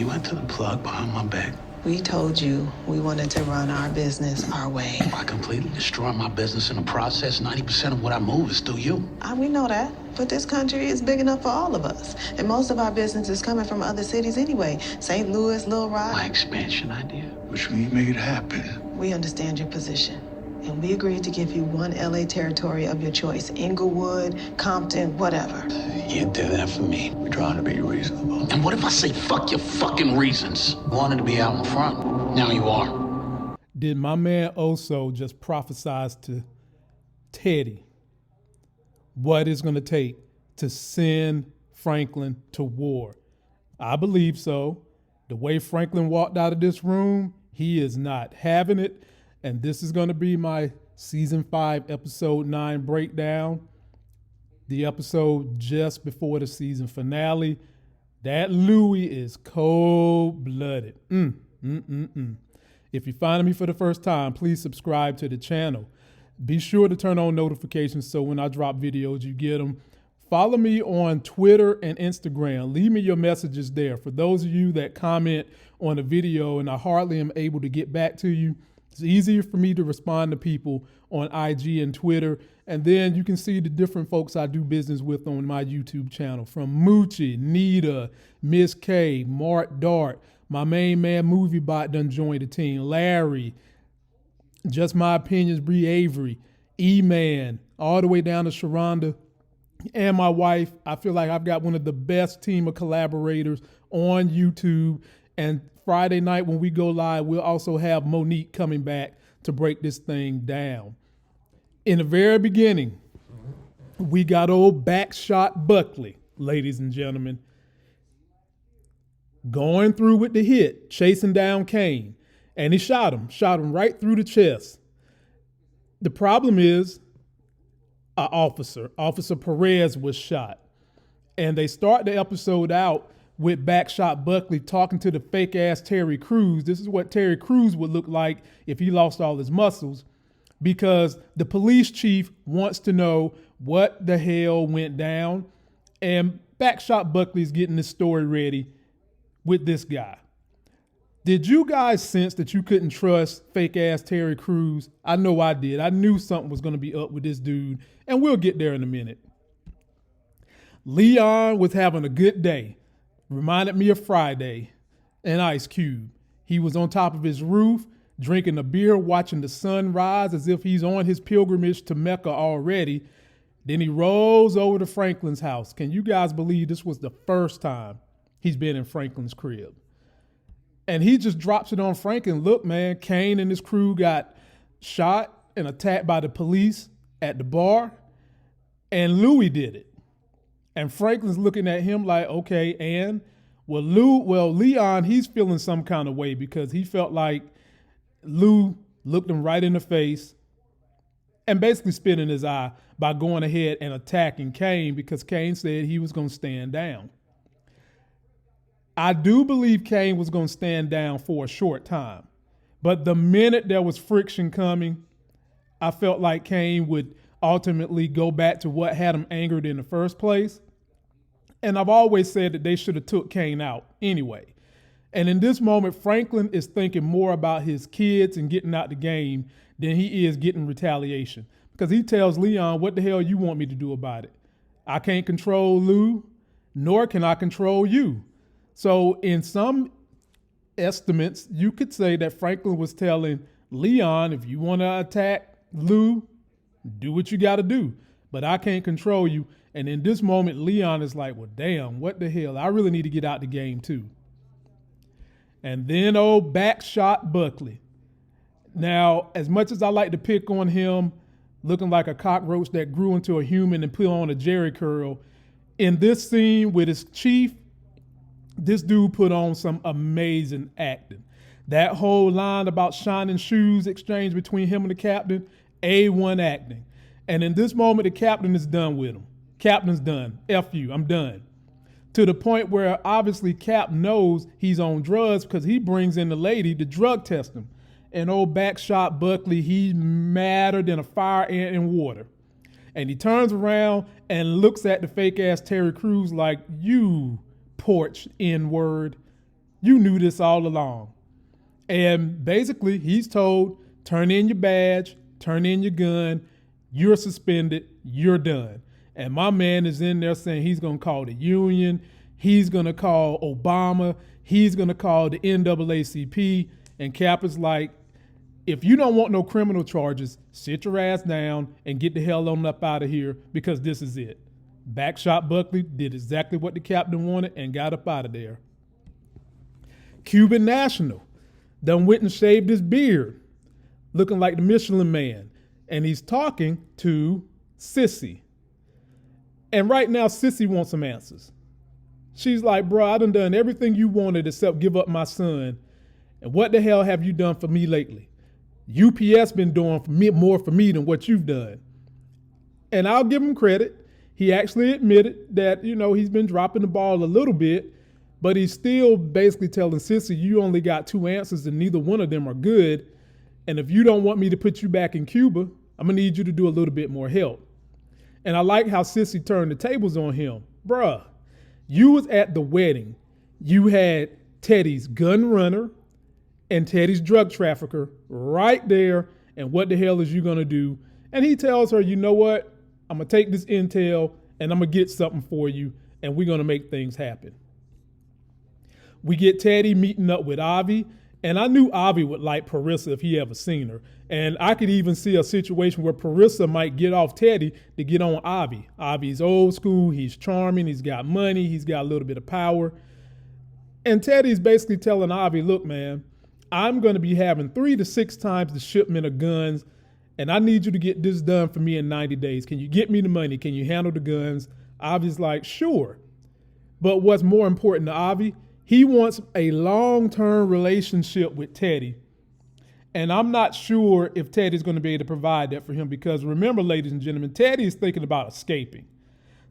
You went to the plug behind my back. We told you we wanted to run our business our way. I completely destroyed my business in the process. 90% of what I move is through you. We know that, but this country is big enough for all of us. And most of our business is coming from other cities anyway. St. Louis, Little Rock. My expansion idea. Which we make it happen. We understand your position. And we agreed to give you one LA territory of your choice. Inglewood, Compton, whatever. You did that for me. We're trying to be reasonable. And what if I say fuck your fucking reasons? You wanted to be out in front. Now you are. Did my man Oso just prophesize to Teddy what it's going to take to send Franklin to war? I believe so. The way Franklin walked out of this room, he is not having it. And this is going to be my season 5, episode 9 breakdown. The episode just before the season finale. That Louis is cold-blooded. If you're finding me for the first time, please subscribe to the channel. Be sure to turn on notifications so when I drop videos, you get them. Follow me on Twitter and Instagram. Leave me your messages there. For those of you that comment on a video and I hardly am able to get back to you, it's easier for me to respond to people on IG and Twitter. And then you can see the different folks I do business with on my YouTube channel, from Moochie, Nita, Miss K, Mark Dart, my main man Movie Bot done joined the team, Larry, Just My Opinions, Bree Avery, E-Man, all the way down to Sharonda, and my wife. I feel like I've got one of the best team of collaborators on YouTube. And Friday night when we go live, we'll also have Monique coming back to break this thing down. In the very beginning, we got old Backshot Buckley, ladies and gentlemen, going through with the hit, chasing down Kane. And he shot him right through the chest. The problem is, Officer Perez was shot. And they start the episode out with Backshot Buckley talking to the fake ass Terry Crews. This is what Terry Crews would look like if he lost all his muscles, because the police chief wants to know what the hell went down. And Backshot Buckley's getting this story ready with this guy. Did you guys sense that you couldn't trust fake ass Terry Crews? I know I did. I knew something was going to be up with this dude, and we'll get there in a minute. Leon was having a good day. Reminded me of Friday and Ice Cube. He was on top of his roof, drinking a beer, watching the sun rise as if he's on his pilgrimage to Mecca already. Then he rolls over to Franklin's house. Can you guys believe this was the first time he's been in Franklin's crib? And he just drops it on Franklin. Look, man, Kane and his crew got shot and attacked by the police at the bar, and Louis did it. And Franklin's looking at him like, okay, and Leon, he's feeling some kind of way because he felt like Lou looked him right in the face and basically spit in his eye by going ahead and attacking Kane because Kane said he was going to stand down. I do believe Kane was going to stand down for a short time, but the minute there was friction coming, I felt like Kane would ultimately go back to what had him angered in the first place. And I've always said that they should have took Kane out anyway. And in this moment, Franklin is thinking more about his kids and getting out the game than he is getting retaliation. Because he tells Leon, what the hell you want me to do about it? I can't control Lou, nor can I control you. So in some estimates, you could say that Franklin was telling Leon, if you want to attack Lou, do what you got to do, but I can't control you. And in this moment, Leon is like, well, damn, what the hell? I really need to get out the game too. And then old Backshot Buckley. Now, as much as I like to pick on him, looking like a cockroach that grew into a human and put on a Jerry curl, in this scene with his chief, this dude put on some amazing acting. That whole line about shining shoes exchange between him and the captain, A1 acting. And in this moment, the captain is done with him. Captain's done. F you, I'm done. To the point where obviously Cap knows he's on drugs because he brings in the lady to drug test him. And old Backshot Buckley, he's madder than a fire ant in water. And he turns around and looks at the fake ass Terry Crews like, you porch N-word. You knew this all along. And basically, he's told, turn in your badge, turn in your gun, you're suspended, you're done. And my man is in there saying he's going to call the union, he's going to call Obama, he's going to call the NAACP. And Cap is like, if you don't want no criminal charges, sit your ass down and get the hell on up out of here, because this is it. Backshot Buckley did exactly what the captain wanted and got up out of there. Cuban National done went and shaved his beard, looking like the Michelin Man. And he's talking to Sissy. And right now, Sissy wants some answers. She's like, bro, I done everything you wanted except give up my son. And what the hell have you done for me lately? UPS been doing more for me than what you've done. And I'll give him credit. He actually admitted that, he's been dropping the ball a little bit, but he's still basically telling Sissy, you only got 2 answers and neither one of them are good. And if you don't want me to put you back in Cuba, I'm going to need you to do a little bit more help. And I like how Sissy turned the tables on him. Bruh, you was at the wedding. You had Teddy's gun runner and Teddy's drug trafficker right there. And what the hell is you going to do? And he tells her, you know what? I'm going to take this intel and I'm going to get something for you. And we're going to make things happen. We get Teddy meeting up with Avi. And I knew Avi would like Parissa if he ever seen her. And I could even see a situation where Parissa might get off Teddy to get on Avi. Avi's old school. He's charming. He's got money. He's got a little bit of power. And Teddy's basically telling Avi, look, man, I'm going to be having 3 to 6 times the shipment of guns. And I need you to get this done for me in 90 days. Can you get me the money? Can you handle the guns? Avi's like, sure. But what's more important to Avi, he wants a long-term relationship with Teddy. And I'm not sure if Teddy's going to be able to provide that for him, because remember, ladies and gentlemen, Teddy is thinking about escaping.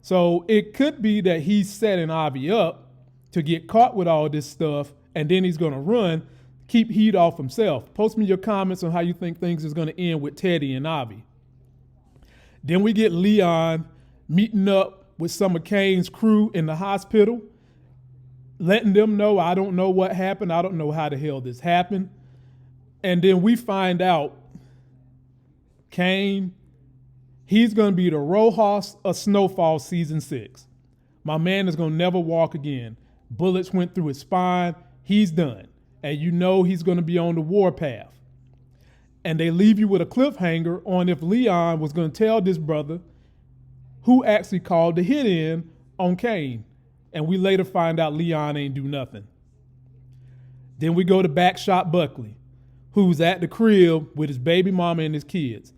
So it could be that he's setting Avi up to get caught with all this stuff, and then he's going to run, keep heat off himself. Post me your comments on how you think things is going to end with Teddy and Avi. Then we get Leon meeting up with some of Kane's crew in the hospital, letting them know, I don't know what happened. I don't know how the hell this happened. And then we find out Kane, he's going to be the Rojas of Snowfall season 6. My man is going to never walk again. Bullets went through his spine. He's done. And he's going to be on the warpath. And they leave you with a cliffhanger on if Leon was going to tell this brother who actually called the hit in on Kane. And we later find out Leon ain't do nothing. Then we go to Backshot Buckley, who's at the crib with his baby mama and his kids.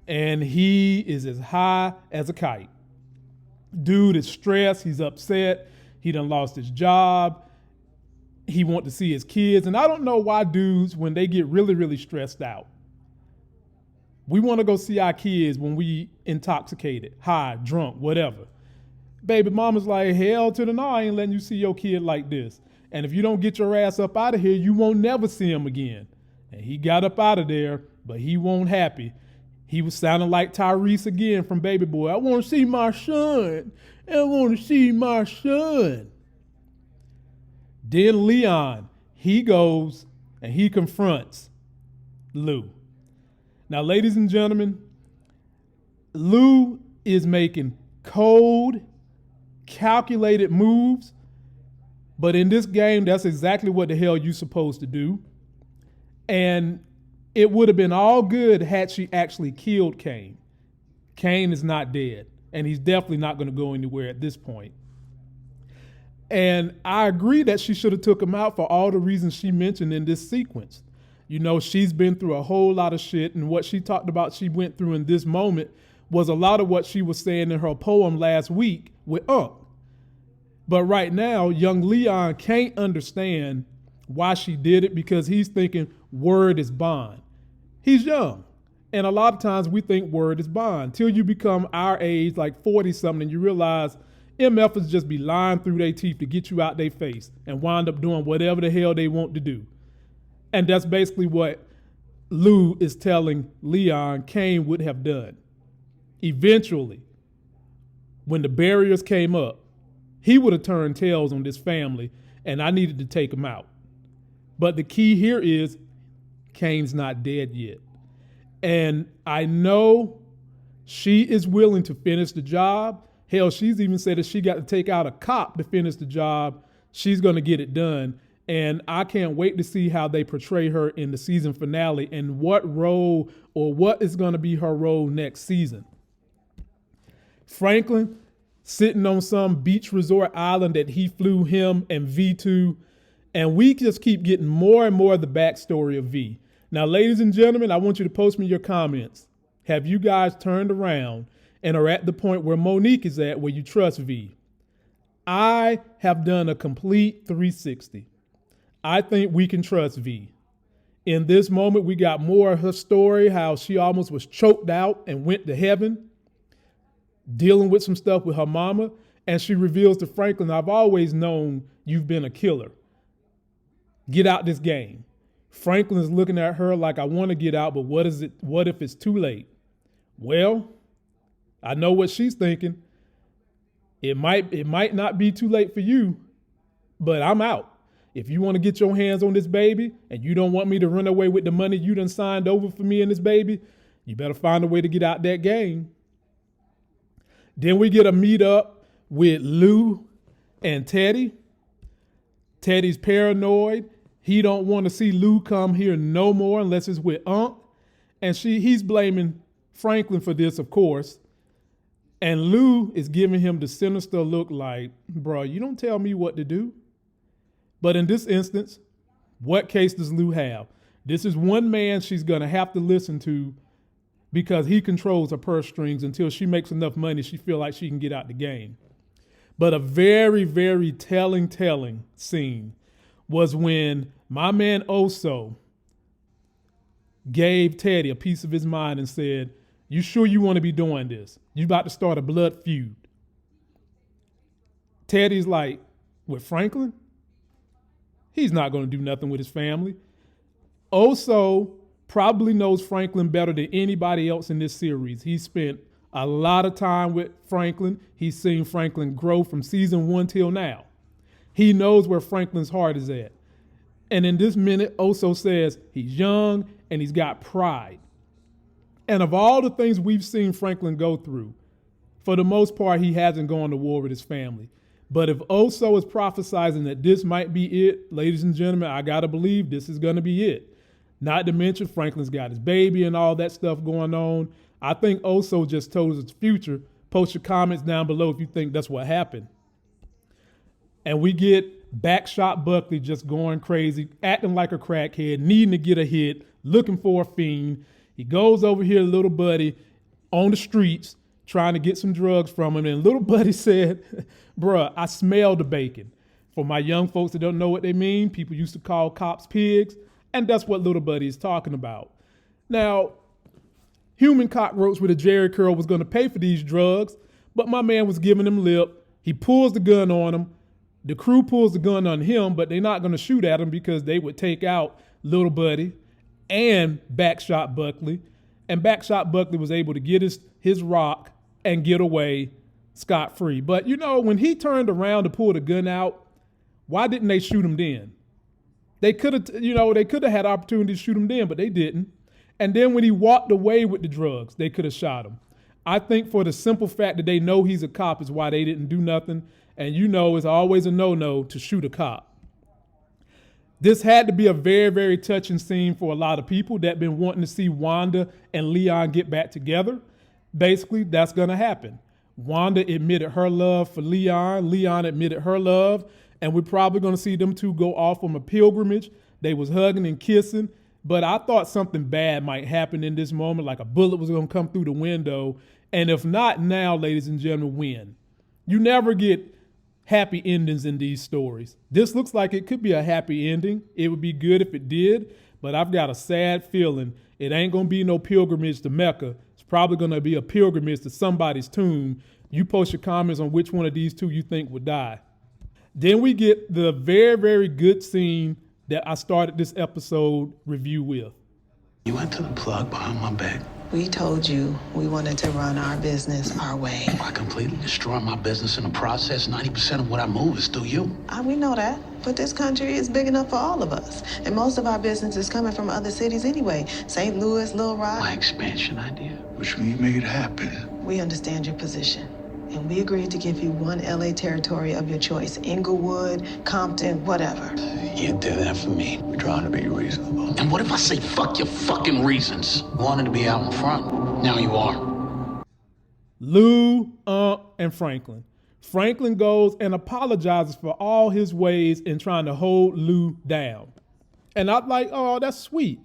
And he is as high as a kite. Dude is stressed. He's upset. He done lost his job. He wants to see his kids. And I don't know why dudes, when they get really, really stressed out, we want to go see our kids when we intoxicated, high, drunk, whatever. Baby mama's like, hell to the no, I ain't letting you see your kid like this. And if you don't get your ass up out of here, you won't never see him again. And he got up out of there, but he wasn't happy. He was sounding like Tyrese again from Baby Boy. I want to see my son. I want to see my son. Then Leon, he goes and he confronts Lou. Now, ladies and gentlemen, Lou is making cold, calculated moves, but in this game, that's exactly what the hell you're supposed to do. And it would have been all good had she actually killed Kane. Kane is not dead, and he's definitely not going to go anywhere at this point. And I agree that she should have took him out for all the reasons she mentioned in this sequence. She's been through a whole lot of shit, and what she talked about she went through in this moment was a lot of what she was saying in her poem last week with Unc. But right now, young Leon can't understand why she did it, because he's thinking word is bond. He's young. And a lot of times we think word is bond till you become our age, like 40 something, and you realize MFers just be lying through their teeth to get you out their face and wind up doing whatever the hell they want to do. And that's basically what Lou is telling Leon Kane would have done. Eventually, when the barriers came up, he would have turned tails on this family, and I needed to take him out. But the key here is Kane's not dead yet. And I know she is willing to finish the job. Hell, she's even said if she got to take out a cop to finish the job, she's going to get it done. And I can't wait to see how they portray her in the season finale and what role or what is going to be her role next season. Franklin sitting on some beach resort island that he flew him and V to, and we just keep getting more and more of the backstory of V. Now, ladies and gentlemen, I want you to post me your comments. Have you guys turned around and are at the point where Monique is at where you trust V? I have done a complete 360. I think we can trust V. In this moment, we got more of her story, how she almost was choked out and went to heaven, dealing with some stuff with her mama. And she reveals to Franklin, I've always known you've been a killer. Get out this game. Franklin is looking at her like, I want to get out, but what if it's too late? Well, I know what she's thinking. It might not be too late for you, but I'm out. If you want to get your hands on this baby and you don't want me to run away with the money you done signed over for me and this baby, you better find a way to get out that game. Then we get a meet up with Lou and Teddy. Teddy's paranoid. He don't want to see Lou come here no more unless it's with Unc. And he's blaming Franklin for this, of course. And Lou is giving him the sinister look like, bro, you don't tell me what to do. But in this instance, what case does Lou have? This is one man she's going to have to listen to because he controls her purse strings until she makes enough money she feel like she can get out the game. But a very, very telling scene was when my man Oso gave Teddy a piece of his mind and said, you sure you want to be doing this? You about to start a blood feud. Teddy's like, with Franklin? He's not going to do nothing with his family. Oso probably knows Franklin better than anybody else in this series. He spent a lot of time with Franklin. He's seen Franklin grow from season 1 till now. He knows where Franklin's heart is at. And in this minute, Oso says he's young and he's got pride. And of all the things we've seen Franklin go through, for the most part, he hasn't gone to war with his family. But if Oso is prophesizing that this might be it, ladies and gentlemen, I got to believe this is going to be it. Not to mention Franklin's got his baby and all that stuff going on. I think Oso just told us its future. Post your comments down below if you think that's what happened. And we get Backshot Buckley just going crazy, acting like a crackhead, needing to get a hit, looking for a fiend. He goes over here to little buddy on the streets trying to get some drugs from him. And little buddy said, bruh, I smell the bacon. For my young folks that don't know what they mean, people used to call cops pigs. And that's what little buddy is talking about. Now, human cockroach with a Jerry curl was going to pay for these drugs, but my man was giving him lip. He pulls the gun on him. The crew pulls the gun on him, but they're not going to shoot at him because they would take out little buddy and Backshot Buckley. And Backshot Buckley was able to get his rock and get away scot-free. But, you know, when he turned around to pull the gun out, why didn't they shoot him then? They could have had opportunity to shoot him then, but they didn't. And then when he walked away with the drugs, they could have shot him. I think for the simple fact that they know he's a cop is why they didn't do nothing. And you know it's always a no-no to shoot a cop. This had to be a very, very touching scene for a lot of people that been wanting to see Wanda and Leon get back together. Basically, that's going to happen. Wanda admitted her love for Leon. Leon admitted her love. And we're probably going to see them two go off on a pilgrimage. They was hugging and kissing. But I thought something bad might happen in this moment, like a bullet was going to come through the window. And if not now, ladies and gentlemen, when? You never get happy endings in these stories. This looks like it could be a happy ending. It would be good if it did. But I've got a sad feeling it ain't going to be no pilgrimage to Mecca. It's probably going to be a pilgrimage to somebody's tomb. You post your comments on which one of these two you think would die. Then we get the very, very good scene that I started this episode review with. You went to the plug behind my back. We told you we wanted to run our business our way. I completely destroyed my business in the process. 90% of what I move is through you. We know that, but this country is big enough for all of us. And most of our business is coming from other cities anyway. St. Louis, Little Rock. My expansion idea. Which we made happen. We understand your position. And we agreed to give you one LA territory of your choice. Inglewood, Compton, whatever. You did that for me. We're trying to be reasonable. And what if I say fuck your fucking reasons? Wanted to be out in front. Now you are. Lou, and Franklin. Franklin goes and apologizes for all his ways in trying to hold Lou down. And I'm like, oh, that's sweet.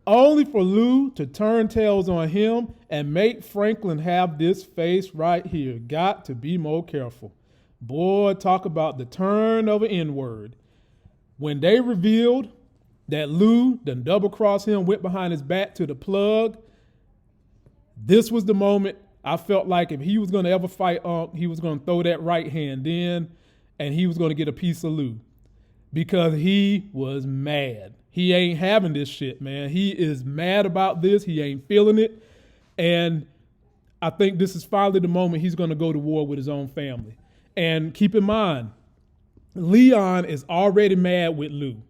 Only for Lou to turn tails on him and make Franklin have this face right here. Got to be more careful. Boy, talk about the turn of an N-word. When they revealed that Lou done double-crossed him, went behind his back to the plug, this was the moment I felt like if he was going to ever fight Unc, he was going to throw that right hand in and he was going to get a piece of Lou because he was mad. He ain't having this shit, man. He is mad about this. He ain't feeling it. And I think this is finally the moment he's going to go to war with his own family. And keep in mind, Leon is already mad with Lou.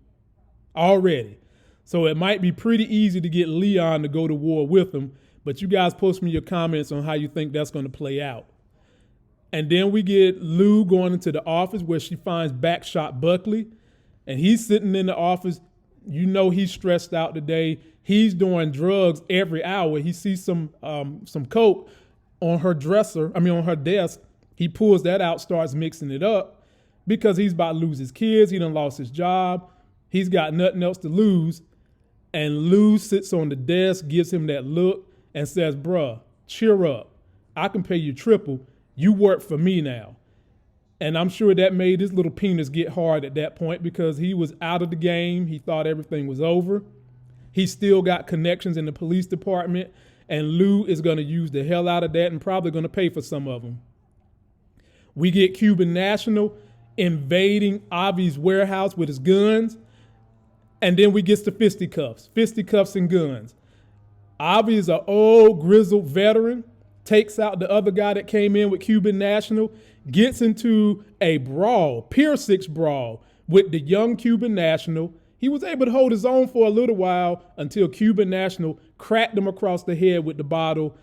Already. So it might be pretty easy to get Leon to go to war with him. But you guys post me your comments on how you think that's going to play out. And then we get Lou going into the office where she finds Backshot Buckley. And he's sitting in the office. You know he's stressed out today. He's doing drugs every hour. He sees some coke on her on her desk. He pulls that out, starts mixing it up because he's about to lose his kids. He done lost his job. He's got nothing else to lose. And Lou sits on the desk, gives him that look and says, bruh, cheer up. I can pay you triple. You work for me now. And I'm sure that made his little penis get hard at that point because he was out of the game. He thought everything was over. He still got connections in the police department, and Lou is going to use the hell out of that and probably going to pay for some of them. We get Cuban National invading Avi's warehouse with his guns, and then we get to fisticuffs and guns. Avi is an old grizzled veteran, takes out the other guy that came in with Cuban National, gets into a brawl, Pier 6 brawl, with the young Cuban National. He was able to hold his own for a little while until Cuban National cracked him across the head with the bottle.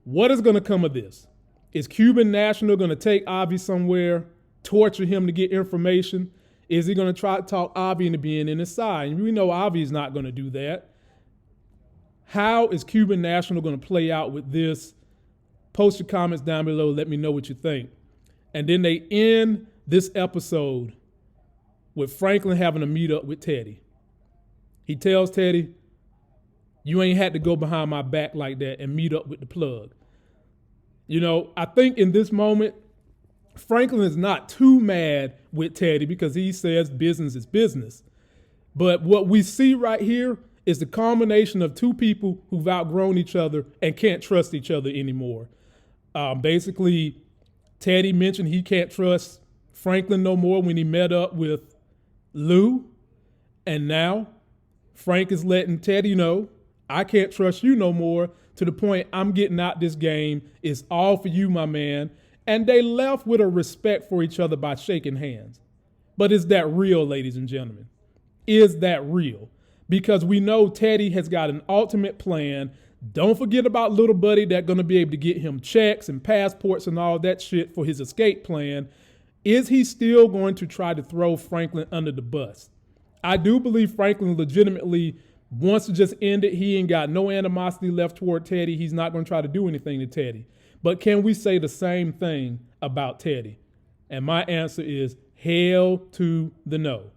What is going to come of this? Is Cuban National going to take Avi somewhere, torture him to get information? Is he going to try to talk Avi into being in his side? And we know Avi is not going to do that. How is Cuban National going to play out with this? Post your comments down below. Let me know what you think. And then they end this episode with Franklin having a meet up with Teddy. He tells Teddy, you ain't had to go behind my back like that and meet up with the plug. You know, I think in this moment, Franklin is not too mad with Teddy because he says business is business. But what we see right here is the culmination of two people who've outgrown each other and can't trust each other anymore. Basically, Teddy mentioned he can't trust Franklin no more when he met up with Lou. And now Frank is letting Teddy know, I can't trust you no more, to the point I'm getting out this game. It's all for you, my man. And they left with a respect for each other by shaking hands. But is that real, ladies and gentlemen? Is that real? Because we know Teddy has got an ultimate plan. Don't forget about little buddy that's going to be able to get him checks and passports and all that shit for his escape plan. Is he still going to try to throw Franklin under the bus? I do believe Franklin legitimately wants to just end it. He ain't got no animosity left toward Teddy. He's not going to try to do anything to Teddy. But can we say the same thing about Teddy? And my answer is hell to the no.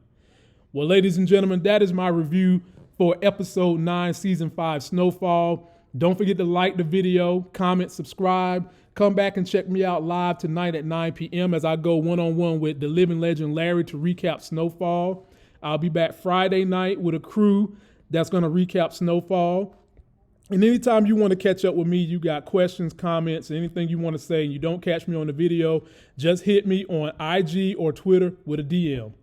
Well, ladies and gentlemen, that is my review for episode 9, season 5, Snowfall. Don't forget to like the video, comment, subscribe. Come back and check me out live tonight at 9 p.m. as I go one-on-one with the living legend Larry to recap Snowfall. I'll be back Friday night with a crew that's going to recap Snowfall. And anytime you want to catch up with me, you got questions, comments, anything you want to say, and you don't catch me on the video, just hit me on IG or Twitter with a DM.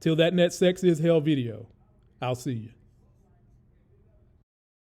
Till that next sex is hell video. I'll see you.